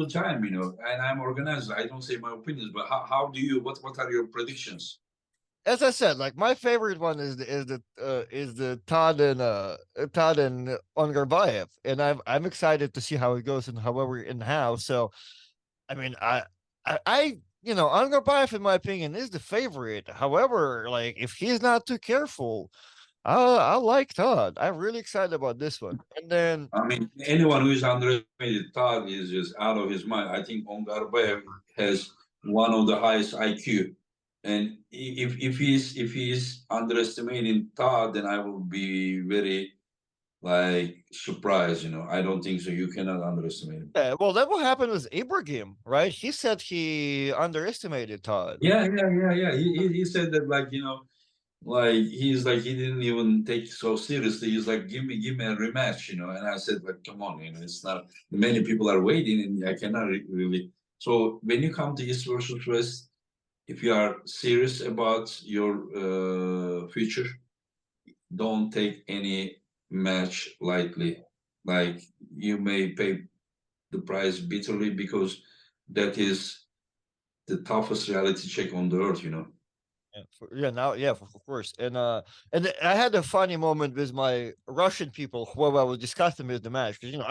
the time, and I'm organized. I don't say my opinions, but how do you? What are your predictions? As I said, like my favorite one is the Todd and Ongarv, and I'm excited to see how it goes and however in how. So I mean, Ongarv, in my opinion, is the favorite. However, like if he's not too careful, I like Todd. I'm really excited about this one. And then I mean, anyone who is underestimated Todd is just out of his mind. I think Ongarbayev has one of the highest IQ, and if he's underestimating Todd, then I will be very like surprised. I don't think so. You cannot underestimate him. well, that what happened with Ibrahim, right? He said he underestimated Todd. Yeah, yeah, yeah, yeah. He said that like he's like he didn't even take it so seriously. He's like, give me a rematch, And I said, like, come on, it's not many people are waiting, and I cannot really. So when you come to East versus West, if you are serious about your future, don't take any match lightly. Like you may pay the price bitterly because that is the toughest reality check on the earth. Of course. And I had a funny moment with my Russian people who I was discussing with the match because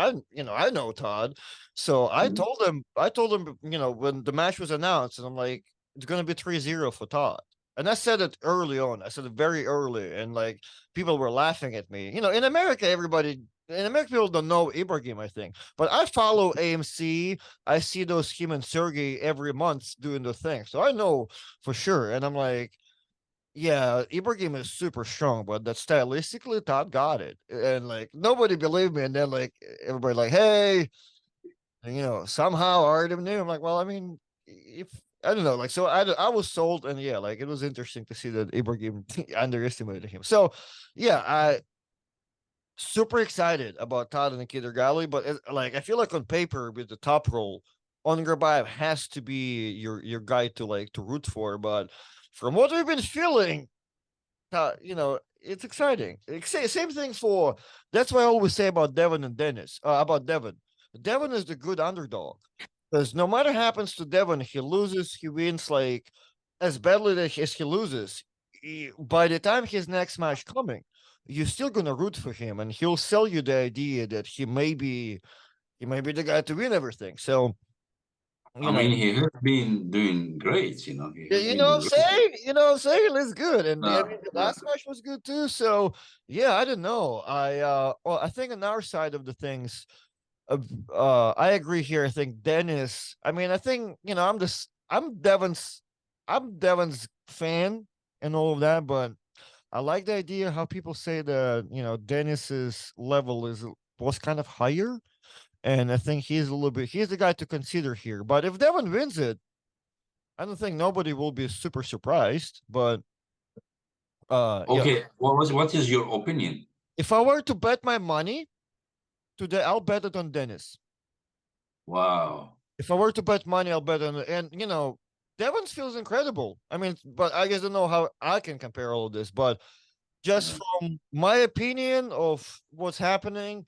I know Todd, so Mhm. I told him when the match was announced, and I'm like, it's gonna be 3-0 for Todd. And I said it early on. I said it very early, and like people were laughing at me. In America, people don't know Ibrahim, I think, but I follow AMC. I see those him and Sergey every month doing the thing, so I know for sure. And I'm like, yeah, Ibrahim is super strong, but that stylistically, Todd got it, and like nobody believed me. And then like everybody like, hey, and, somehow Artem knew. I'm like, well, I mean, if I don't know, like, so I was sold, and yeah, like it was interesting to see that Ibrahim underestimated him. So yeah, I super excited about Todd and Kidergali, but like I feel like on paper with the top role, Ongarbayev has to be your guy to root for. But from what we've been feeling, it's exciting. Same thing for that's what I always say about Devon and Dennis. About Devon, Devon is the good underdog because no matter happens to Devon, he loses, he wins like as badly as he loses. By the time his next match coming, you're still gonna root for him, and he'll sell you the idea that he may be the guy to win everything. So you I know, mean, he has been doing great. He yeah, has been doing great. what I'm saying? It's good. And I mean the Yeah. last match was good too. So yeah, I don't know. I think on our side of the things, I agree here. I think Dennis, I mean, I think, I'm Devon's fan and all of that, but I like the idea how people say that, Dennis's level was kind of higher. And I think he's the guy to consider here. But if Devon wins it, I don't think nobody will be super surprised, but yeah, Okay. What is your opinion? if I were to bet my money today, I'll bet it on Dennis. Wow. If I were to bet money, I'll bet on it. And Devon's feels incredible. I mean, but I guess I don't know how I can compare all of this, but just Yeah. from my opinion of what's happening,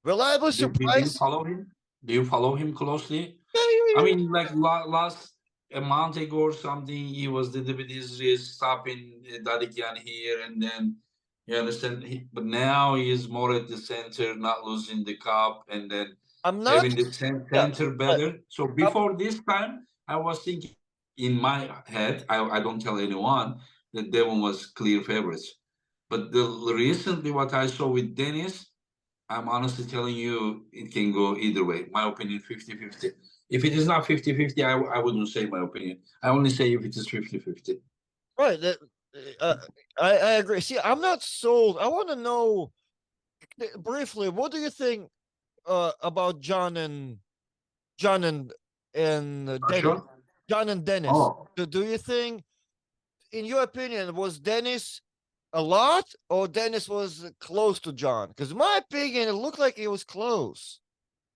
reliable Do you surprise. follow him? Do you follow him closely? Yeah, I yeah, mean, like last a month ago or something, he was little bit his stopping Dadikyan here, and then you understand. But now he is more at the center, not losing the cup, and then I'm not. having the Yeah, center but better. So I'm, before this time, I was thinking in my head, I don't tell anyone that Devon was clear favorites. But recently, what I saw with Dennis, I'm honestly telling you, it can go either way. My opinion, 50-50. If it is not 50-50, I wouldn't say my opinion. I only say if it is 50-50. right. Uh, I agree. See, I'm not sold. I want to know briefly. What do you think about John and Dennis? Sure. John and Dennis. Oh, Do you think, in your opinion, was Dennis a lot or Dennis was close to John? Because in my opinion, it looked like he was close.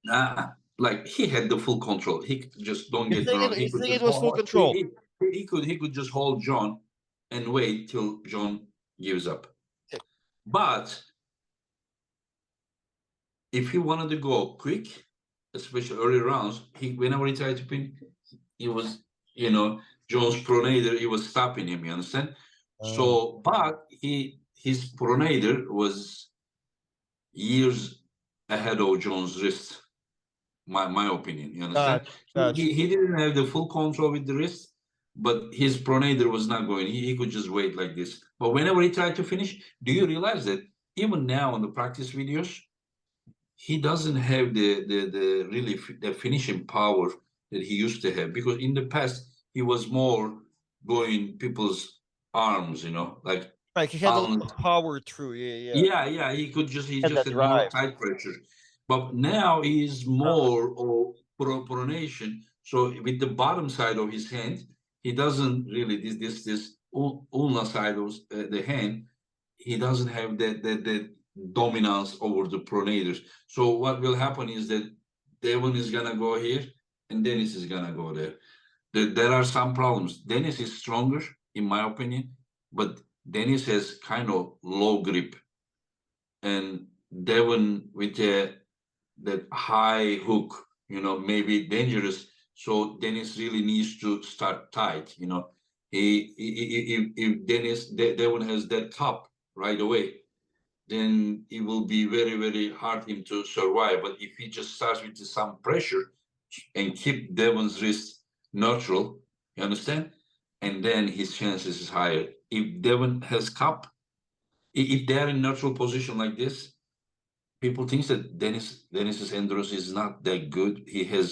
nah. Like he had the full control. He could just don't You get me think wrong. it, He you could think just it was full hold. control? He could just hold John and wait till John gives up. But if he wanted to go quick, especially early rounds, whenever he tried to pin, he was, Jones pronator, he was stopping him, you understand? Uh, So, but his pronator was years ahead of Jones' wrist, my opinion, you understand? gotcha, He, gotcha. he he didn't have the full control with the wrist, but his pronator was not going. He could just wait like this. But whenever he tried to finish, do you realize that even now on the practice videos, he doesn't have the really the finishing power that he used to have, because in the past he was more going people's arms, like Like he had a lot on. of power through. Yeah, yeah. Yeah, he And just that had more drive. tight pressure. But now he's more of pronation. So with the bottom side of his hand, he doesn't really this ulna side of the hand. He doesn't have that dominance over the pronators. So what will happen is that Devon is gonna go here, and Dennis is gonna go there. There are some problems. Dennis is stronger, in my opinion, but Dennis has kind of low grip, and Devon with that high hook, maybe dangerous. So Dennis really needs to start tight. If Devon has that cup right away, then it will be very, very hard him to survive. But if he just starts with some pressure and keep Devon's wrist neutral, you understand? And then his chances is higher. If Devon has cup, if they are in neutral position like this, people think that Dennis's endurance is not that good. He has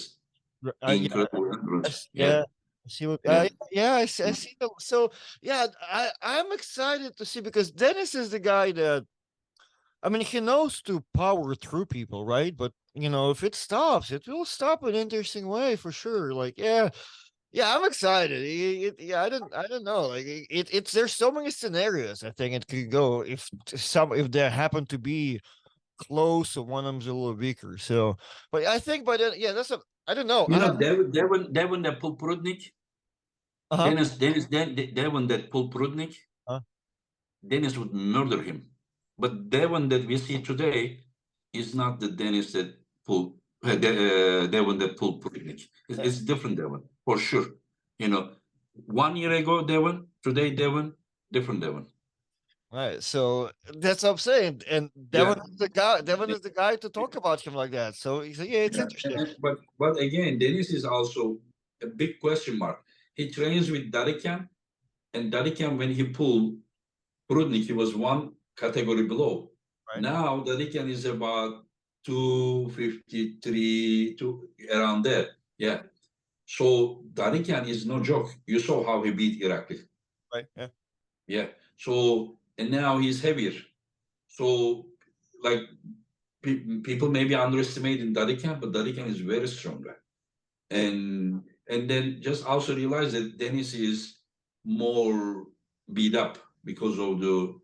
Yeah, incredible endurance. Yeah, yeah. I see what, yeah. yeah, I see. So yeah, I'm excited to see because Dennis is the guy that I mean he knows to power through people, right? But if it stops, it will stop in an interesting way for sure. Like yeah, I'm excited. Yeah, I don't know. Like it's there's so many scenarios. I think it could go if there happen to be close or one of them's a little weaker. So, but I think by then, yeah, I don't know. Devon that pulled Prudnik, Uh Devon that pulled Prudnik, huh. Dennis would murder him. But Devon that we see today is not the Dennis that pulled Devon that pulled Prudnik. It's different Devon for sure. You know, 1 year ago Devon, today Devon, different Devon. Right. So that's what I'm saying. And Yeah. Devon is the guy to talk about him like that. So yeah, it's Yeah, interesting. but again, Dennis is also a big question mark. He trains with Darikan, and Darikan, when he pulled Prudnik, he was one category below. Right. Now Darikan is about 253, around there. Yeah. So Darikan is no joke. You saw how he beat Irakli. Right. Yeah. Yeah. So and now he's heavier. So like people maybe underestimating Darikan, but Darikan is very strong. Yeah. And then just also realize that Dennis is more beat up because of the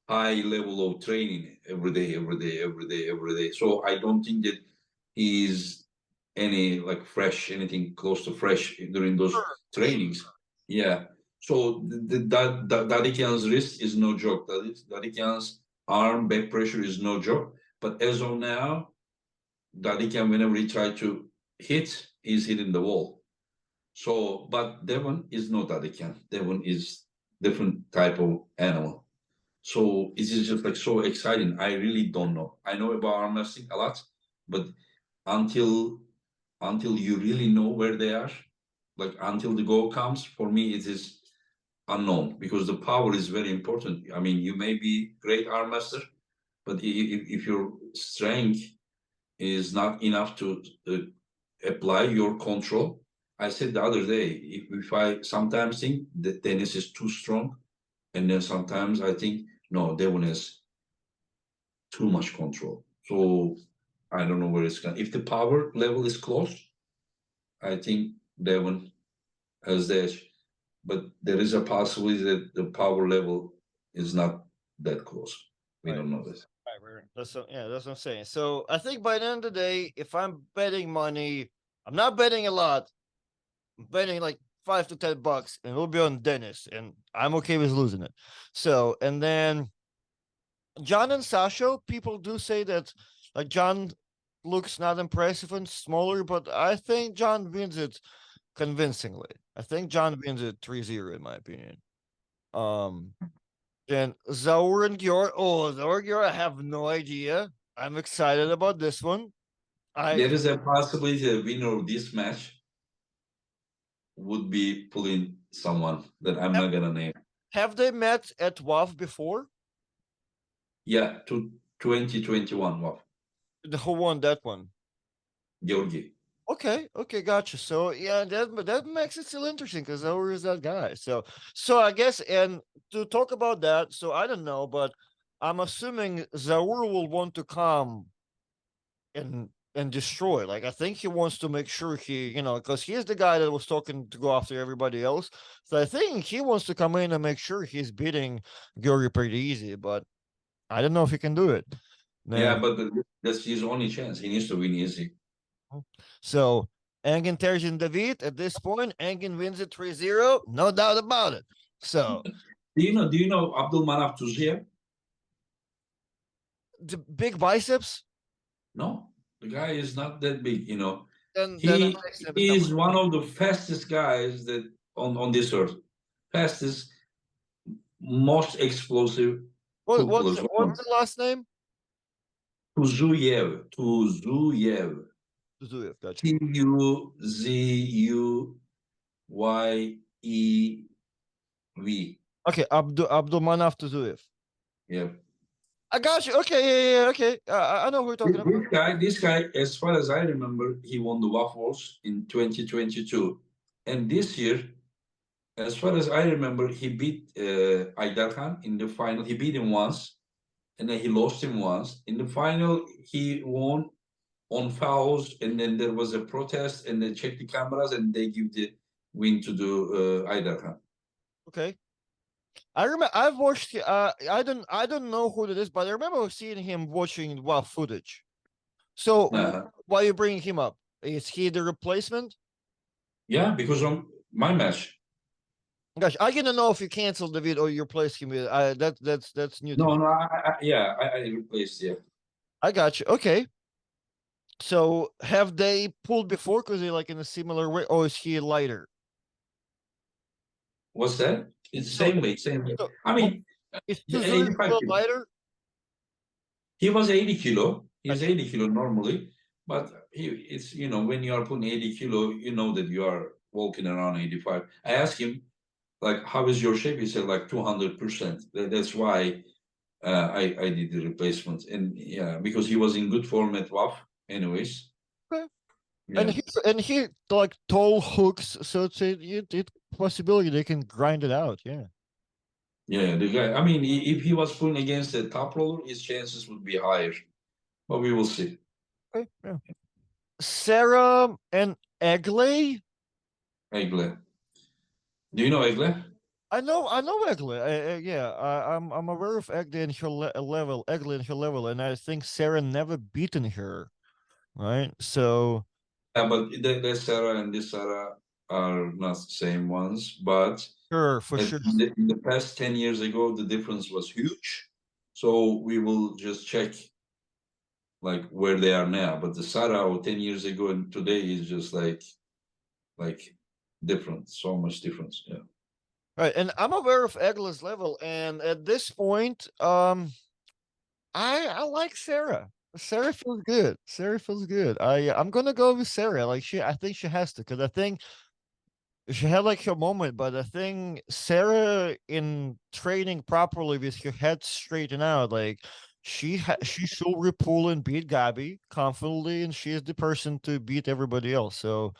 high level of training every day, every day, every day, every day. So I don't think that he's any like fresh, anything close to fresh during those trainings. Yeah. So Dadikian's wrist is no joke. Dadikian's arm back pressure is no joke. But as of now, Dadikian, whenever he tried to hit, he's hitting the wall. So, but Devon is not Dadikian. Devon is different type of animal. So it is just like so exciting. I really don't know. I know about arm wrestling a lot, but until you really know where they are, like until the goal comes, for me it is unknown, because the power is very important. I mean, you may be great arm wrestler, but if your strength is not enough to apply your control. I said the other day, if I sometimes think that Dennis is too strong, and then sometimes I think no, Devon has too much control. So I don't know where it's going. If the power level is close, I think Devon has the edge. But there is a possibility that the power level is not that close. We Right. don't know this. Right. That's what I'm saying. So I think by the end of the day, if I'm betting money, I'm not betting a lot. I'm betting like $5 to $10, and it'll be on Dennis, and I'm okay with losing it. So and then John and Sasho, people do say that like John looks not impressive and smaller, but I think John wins it convincingly. I think John wins it 3-0 in my opinion. Then Zaur and Gior. Oh, Zaur and Gior, I have no idea. I'm excited about this one. There is a possibility the winner of this match would be pulling someone that I'm not gonna name. Have they met at WAF before? Yeah, to 2021 WAF. Who won that one? Georgi. Okay, gotcha. So yeah, that makes it still interesting because Zaur is that guy. So I guess, and to talk about that, so I don't know, but I'm assuming Zaur will want to come and destroy. Like I think he wants to make sure he, because he's the guy that was talking to go after everybody else. So I think he wants to come in and make sure he's beating Georgi pretty easy, but I don't know if he can do it. Yeah, but that's his only chance. He needs to win easy. So Engin tears in David. At this point, Engin wins it 3-0. No doubt about it. So do you know Abdulmanaf Tuziev? the big biceps. No, the guy is not that big, Then He is one of the fastest guys that on this earth. Fastest, most explosive what's footballers. the last name? Tuzuyev. Zuyev, gotcha. Tuzuyev. Okay, Abdulmanaf Tuzuyev. Yeah. I got you. Okay, yeah, okay. I know who you're talking about. This guy, as far as I remember, he won the Waffles in 2022, and this year, as far as I remember, he beat Aydar Khan in the final. He beat him once, and then he lost him once. In the final, he won on fouls, and then there was a protest, and they checked the cameras, and they give the win to the Aydar Khan. Okay. I remember I've watched. I don't know who it is, but I remember seeing him watching WAF footage. So why are you bringing him up? Is he the replacement? Yeah, because on my match. Gosh, I didn't know if you canceled the video or you replaced him with. That's new. No, I replaced. Yeah, I got you. Okay. So have they pulled before? Because they're like in a similar way, or is he lighter? What's that? It's same way. So, I mean, is Tuzuri lighter? He was 80 kilo. He's 80 kilo normally, but it's when you are putting 80 kilo, you know that you are walking around 85. I asked him, like, how is your shape? He said like 200%. That's why I did the replacement, and yeah, because he was in good form at WAF, anyways. Okay. Yeah. And he like tall hooks, so it's possibility they can grind it out. Yeah. Yeah, the guy. I mean, if he was pulling against a top roller, his chances would be higher. But we will see. Okay. Yeah. Sarah and Egle. Egle. Do you know Egle? I know Egle. Yeah, I'm aware of Egle and her level. Egle and her level, and I think Sarah never beaten her, right? So. Yeah, but the Sarah and this Sarah are not the same ones. But sure, for sure. In the past 10 years ago, the difference was huge. So we will just check like where they are now. But the Sarah 10 years ago and today is just like different, so much difference. Yeah. Right, and I'm aware of Egla's level, and at this point, I like Sarah. Sarah feels good. Sarah feels good. I'm gonna go with Sarah. Like I think she has to, because I think she had like her moment, but I think Sarah in training properly with her head straightened out, like she should repull and beat Gabi confidently, and she is the person to beat everybody else. So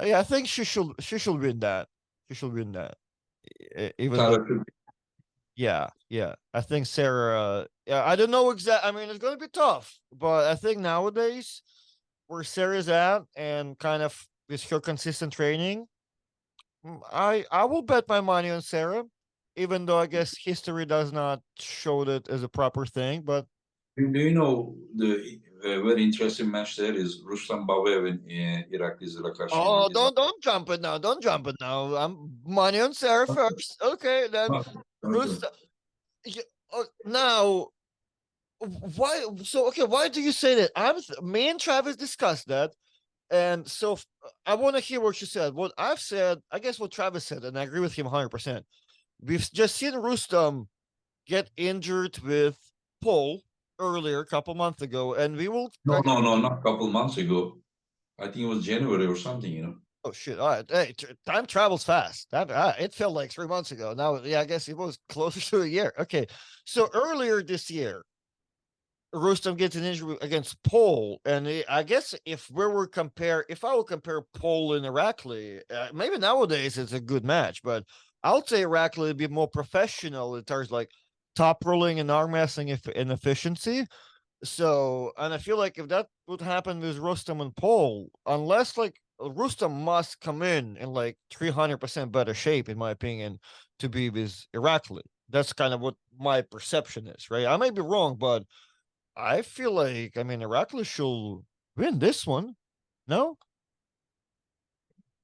yeah, I think she should win that. She should win that. Even though, yeah, I think Sarah. Yeah, I don't know exactly. I mean, it's going to be tough, but I think nowadays where Sarah's at and kind of with her consistent training, I will bet my money on Sarah, even though I guess history does not show that as a proper thing. But do you know the very interesting match there is Ruslan Babayev and Irakli Zilakashi? Oh, don't jump it now! Don't jump it now! I'm money on Sarah first. Okay, then Ruslan. Now Why? So okay, why do you say that? Me and Travis discussed that, and so I want to hear what you said. What I've said, I guess what Travis said, and I agree with him 100%. We've just seen Rustam get injured with Paul earlier, a couple months ago, and we will. No, no, no, not a couple months ago. I think it was January or something, you know. Oh shit! All right, hey, time travels fast. It felt like 3 months ago. Now, yeah, I guess it was closer to a year. Okay, so earlier this year, Rustam gets an injury against Paul, and I guess if I would compare Paul and Irakli, maybe nowadays it's a good match, but I would say Irakli would be more professional in terms of like top rolling and arm wrestling and efficiency. So, and I feel like if that would happen with Rustam and Paul, unless like Rustam must come in like 300% better shape, in my opinion, to be with Irakli. That's kind of what my perception is, right? I may be wrong, but I feel like, I mean, Irakli should win this one. No?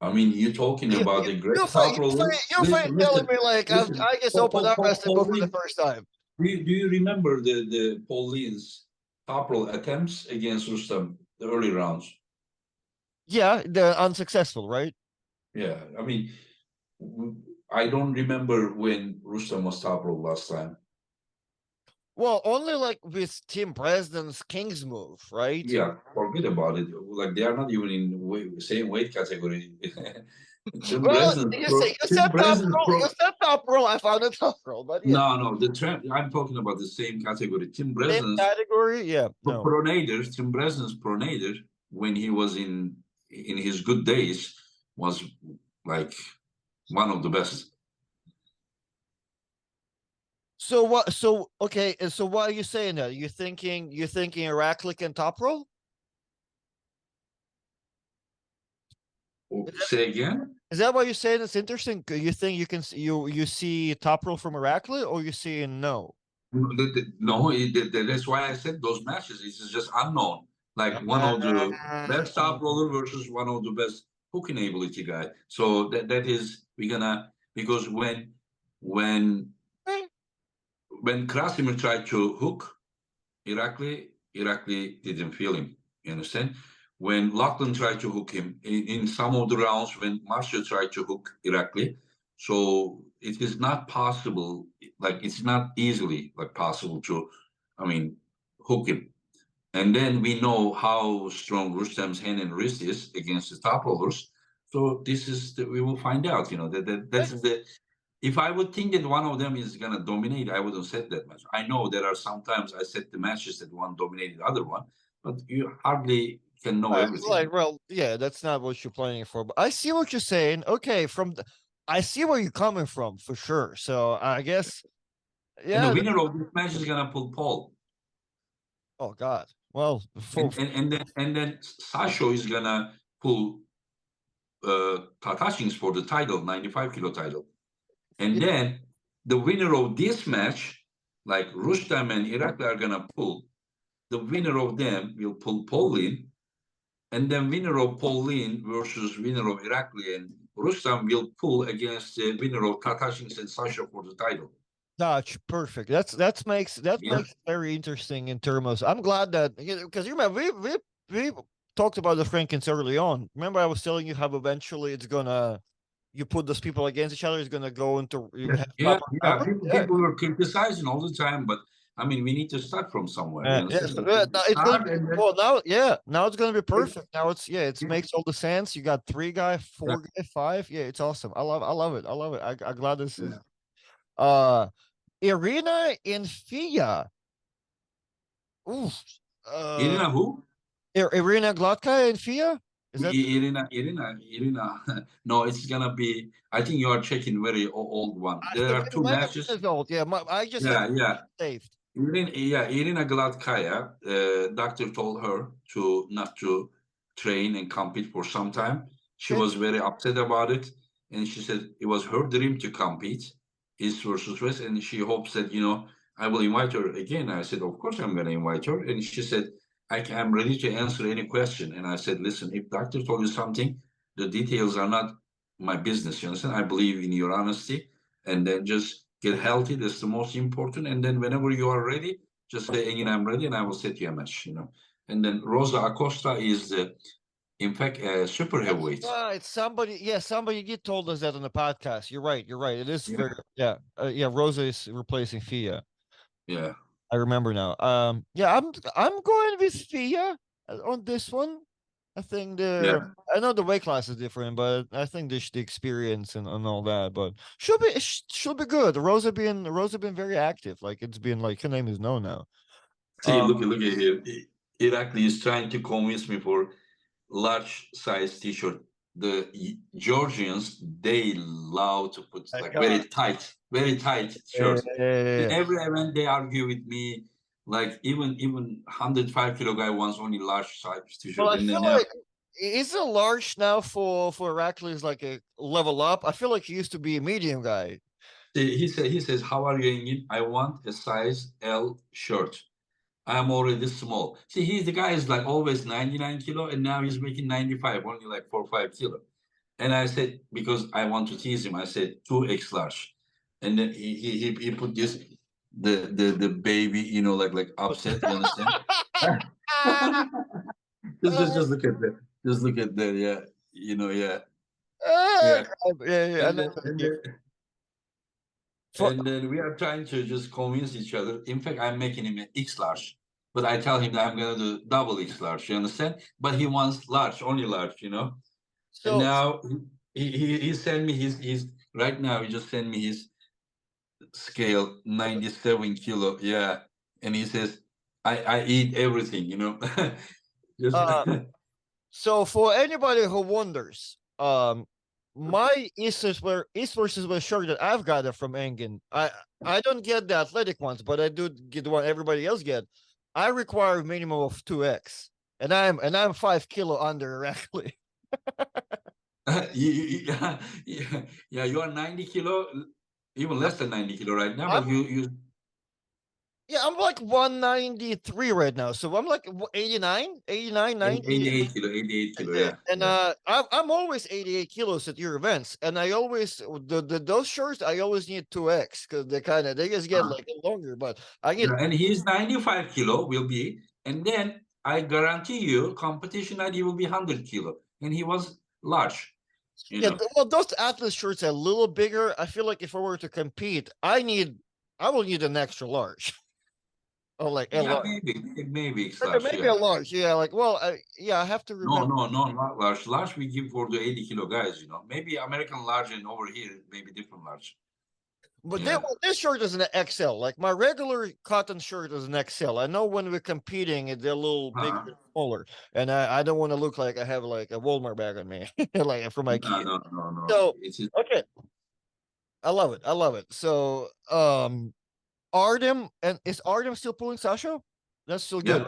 I mean, you're talking You, about you, the great you're, fi- top you're, fi- roller. you're fi- Listen, telling listen, me like listen. I just opened up wrestling book for the first time. Do you remember the Pauline's top roll attempts against Rustam, the early rounds? Yeah, they're unsuccessful, right? Yeah, I mean, I don't remember when Rustam was top roll last time. Well, only like with Tim President's King's move, right? Yeah, forget about it. Like they are not even in same weight category. Tim Well, Breslin you say pro. Tim Breslin you pro. said top roll. I found a top roll, but yeah, No, no, the trend. I'm talking about the same category. Tim same Breslin's category. Yeah, no. pronator. Tim Breslin's pronator when he was in his good days was like one of the best. So what? So okay. And so why are you saying that? You thinking Irakli can top roll? Say again? Is that why you're saying it's interesting? You think you can you see top roll from Irakli, or you see no? No, that's why I said those matches. It's just unknown. Like one of the best top Uh, roller versus one of the best hooking ability guy. So that is we're gonna because when when Krasimir tried to hook Irakli didn't feel him. You understand? When Lachlan tried to hook him in some of the rounds, when Marshall tried to hook Irakli, so it is not possible. Like it's not easily like possible to, I mean, hook him. And then we know how strong Rustam's hand and wrist is against the top rollers. So this is we will find out. You know that's the if I would think that one of them is gonna dominate, I wouldn't set that much. I know there are sometimes I set the matches that one dominated the other one, but you hardly can know everything. like, well, yeah, that's not what you're planning for. But I see what you're saying. Okay, I see where you're coming from for sure. So I guess, And the yeah. winner of this match is gonna pull Paul. Oh God. Well, And then Sasho is gonna pull Tatashins for the title, 95 kilo title. And then the winner of this match, like Rustam and Irakli are gonna pull. The winner of them will pull Pauline, and then winner of Pauline versus winner of Irakli and Rustam will pull against the winner of Tatashins and Sasha for the title. Dutch, perfect. That Yeah, makes it very interesting in terms of. I'm glad that because you remember we talked about the rankings early on. Remember, I was telling you how eventually it's gonna you put those people against each other. It's gonna go into you yeah, have yeah. proper Yeah. numbers. Yeah. People are criticizing all the time, but I mean, we need to start from somewhere. You Yeah, understand? so, We need to now it's gonna start be and then well now. Yeah, now it's gonna be perfect. Now it makes all the sense. You got three guy, yeah, four guy, five. Yeah, it's awesome. I love it. I love it. I'm glad this is yeah. uh Irina and Fia. Oof. Uh, Irina who? Irina Gladkaya and Fia. Is that Irina. No, it's gonna be. I think you are checking very old one. There it are two might have been matches. his old? Yeah, I just have Yeah, yeah. saved. Irina Gladkaya, doctor told her to not to train and compete for some time. She Okay. was very upset about it, and she said it was her dream to compete, East versus West, and she hopes that I will invite her again. I said, of course I'm going to invite her, and she said, I'm ready to answer any question. And I said, listen, if doctor told you something, the details are not my business. You understand? I believe in your honesty, and then just get healthy. That's the most important. And then whenever you are ready, Just say, Engin, I'm ready, and I will set you a match. And then Rosa Acosta is in fact a super heavyweight. Right. Somebody did told us that on the podcast. You're right. It is Yeah. very yeah. Rosa is replacing Fia. Yeah. I remember now. Yeah, I'm going with Fia on this one. I think I know the weight class is different, but I think the experience and all that, but should be good. Rosa been very active. Like it's been like her name is known now. See, look at here. Irakli is trying to convince me for large size t-shirt. The Georgians, they love to put My like God. very tight Yeah, shirts. yeah, In yeah. every event, they argue with me. Like even 105 kilo guy wants only large size Well, t-shirt, I and then feel now like is it large now for Heracles like a level up? I feel like he used to be a medium guy. he says, "How are you, Engin? I want a size L shirt. I'm already small." See, the guy is like always 99 kilo, and now he's making 95, only like 4 or 5 kilo. And I said, because I want to tease him, I said 2X large. And then he put this the baby, like upset, you understand? Just look at that. Just look at that, yeah. Yeah. Ah, Yeah. yeah, I And know. then and Yeah. then For, and then we are trying to just convince each other. In fact, I'm making him an X large. But I tell him that I'm gonna do double X large, you understand? But he wants large, only large. And so now he sent me his right now he just sent me his scale, 97 kilo, yeah. And he says, I eat everything. Just uh so for anybody who wonders, my East versus West shirt that I've got it from Engin. I don't get the athletic ones, but I do get the one everybody else get. I require a minimum of 2x. And I'm 5 kilo under actually. yeah, yeah, you are 90 kilo, even less than 90 kilo right now, I'm but you Yeah, I'm like 193 right now. So I'm like 89, 90. 88 kilo, 88 kilo, yeah, And yeah. I'm always 88 kilos at your events. And I always those shirts I always need 2x because they just get Uh, like longer, but I yeah, need and he's 95 kilo will be, and then I guarantee you competition night he will be 100 kilo, and he was large, you yeah, know. well those athlete shirts are a little bigger. I feel like if I were to compete, I will need an extra large. Or like a Yeah, large. maybe X large, Maybe a yeah. large. Yeah, like yeah, I have to No, remember. no, no, not large. Large we give for the 80 kilo guys. Maybe American large and over here, maybe different large. But Yeah. this shirt is an XL. Like my regular cotton shirt is an XL. I know when we're competing, they're a little bigger, Uh-huh. smaller, and I don't want to look like I have like a Walmart bag on me, like for my No, kid. no, no, no. So It's okay, I love it. I love it. So Artem and is Artem still pulling Sasha? That's still good.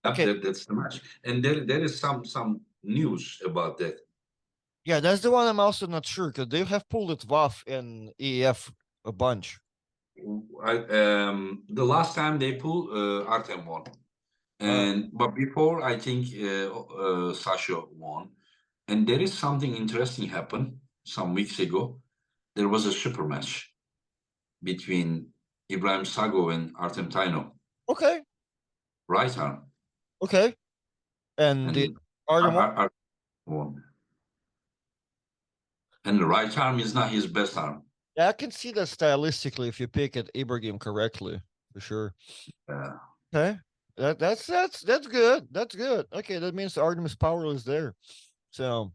yeah. Okay, That's the match. And there is some news about that. yeah, that's the one I'm also not sure because they have pulled it WAF and EF a bunch. The last time they pulled, Artem won, Uh, and but before I think Sasha won, and there is something interesting happened some weeks ago. There was a super match between Ibrahim Sago and Artem Taino, okay, right arm, okay, and the and Artem. Ar won. And the right arm is not his best arm. Yeah, I can see that stylistically if you pick it Ibrahim correctly, for sure. Uh, Okay. That's good. That's good. Okay, that means Artemis Power is there. So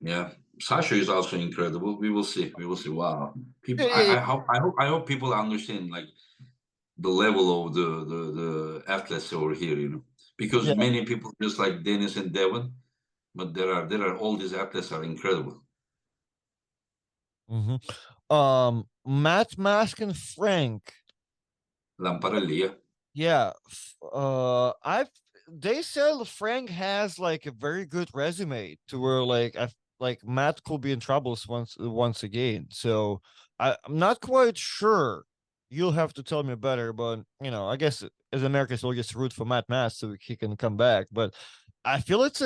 yeah, Sasha is also incredible. We will see. We will see. Wow, yeah, people. yeah, yeah. I hope people understand like the level of the athletes over here. Because Yeah. many people just like Dennis and Devon, but there are all these athletes are incredible. Matt Mask and Frank. Lamparelli, yeah. Yeah. I've they said Frank has like a very good resume to where like Matt could be in troubles once again. So I'm not quite sure. You'll have to tell me better, but I guess as Americans we'll just root for Matt Mass so he can come back. But I feel it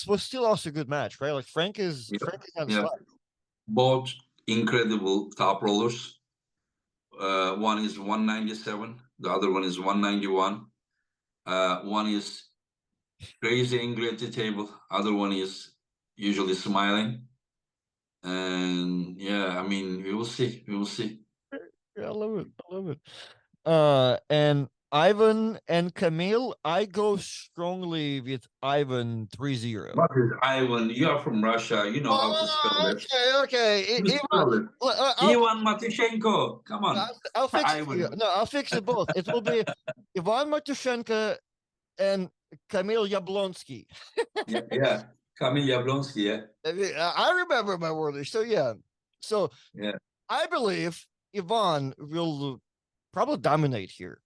was still also a good match, right? Like Yeah, Frank is on yeah. slack. Both incredible top rollers. One is 197, The other one is 191. One is crazy angry at the table. Other one is usually smiling. And yeah, I mean, we will see. We will see. Yeah, I love it. I love it. And Ivan and Camille, I go strongly with Ivan 3-0. What is Ivan? You are from Russia. You know how to spell Oh, that. okay. You spell it. Ivan Matushenko. Come on. I'll fix it. Ivan. No, I'll fix it both. It will be Ivan Matushenko and Kamil Yablonsky. Yeah. Kamil Yablonsky, yeah. I remember my word. So yeah. So Yeah. I believe Ivan will probably dominate here.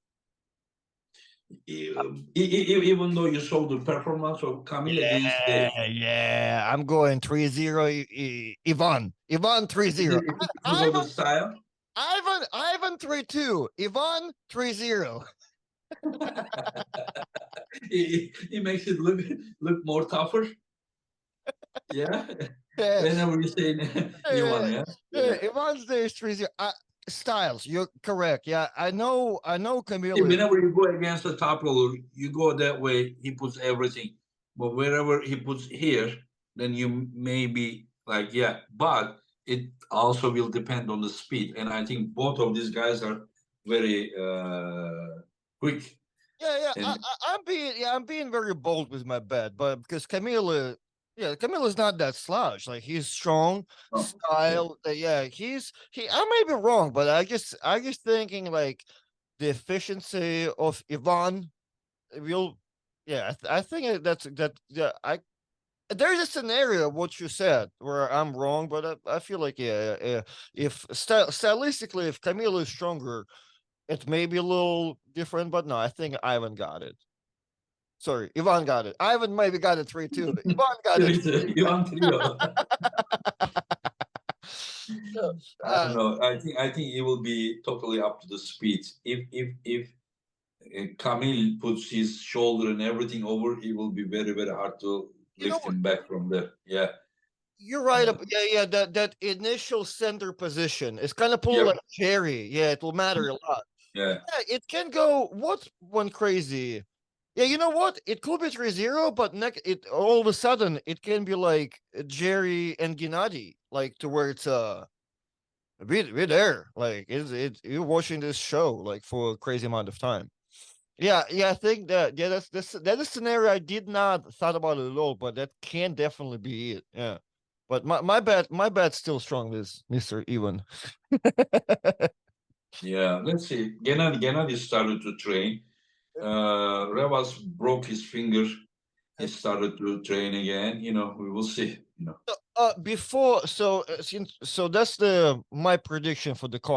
Even though you saw the performance of Kamil against Dave. Yeah. I'm going 3-0. Ivan 3-0. Because of the style. Ivan 3-2. Ivan 3-0. He makes it look more tougher. Yeah. Whenever you say Ivan, yeah. Ivan's there is 3-0. Styles, you're correct. Yeah, I know Camille. Whenever you go against the top roller, you go that way, he puts everything. But wherever he puts here, then you may be like, yeah. But it also will depend on the speed. And I think both of these guys are very quick. Yeah. And I'm being very bold with my bet, but because Camille is not that slouch. Like he's strong, style. Yeah, he. I may be wrong, but I just thinking like the efficiency of Ivan will. Yeah, I think that's that. Yeah, there's a scenario of what you said where I'm wrong, but I feel like if stylistically, if Camille is stronger, it may be a little different, but no, I think Ivan got it. Sorry, Ivan got it. Ivan maybe got it 3-2. Ivan got it. Ivan trio. I don't Uh, know. I think it will be totally up to the speed. If Camille puts his shoulder and everything over, it will be very very hard to lift him back from there. Yeah. You're right. Yeah. That initial center position is kind of pulling like Jerry. Yeah, it will matter a lot. Yeah. It can go. What's one crazy? Yeah, you know what? It could be 3-0, but all of a sudden it can be like Jerry and Gennady, like to where it's we're there. Like you're watching this show like for a crazy amount of time. Yeah, I think that that is a scenario I did not thought about it at all, but that can definitely be it. Yeah. But my bet's still strong with Mr. Ivan. Yeah, let's see. Gennady started to train. Revas broke his finger. He started to train again. You know, we will see. You know. Before so that's my prediction for the card.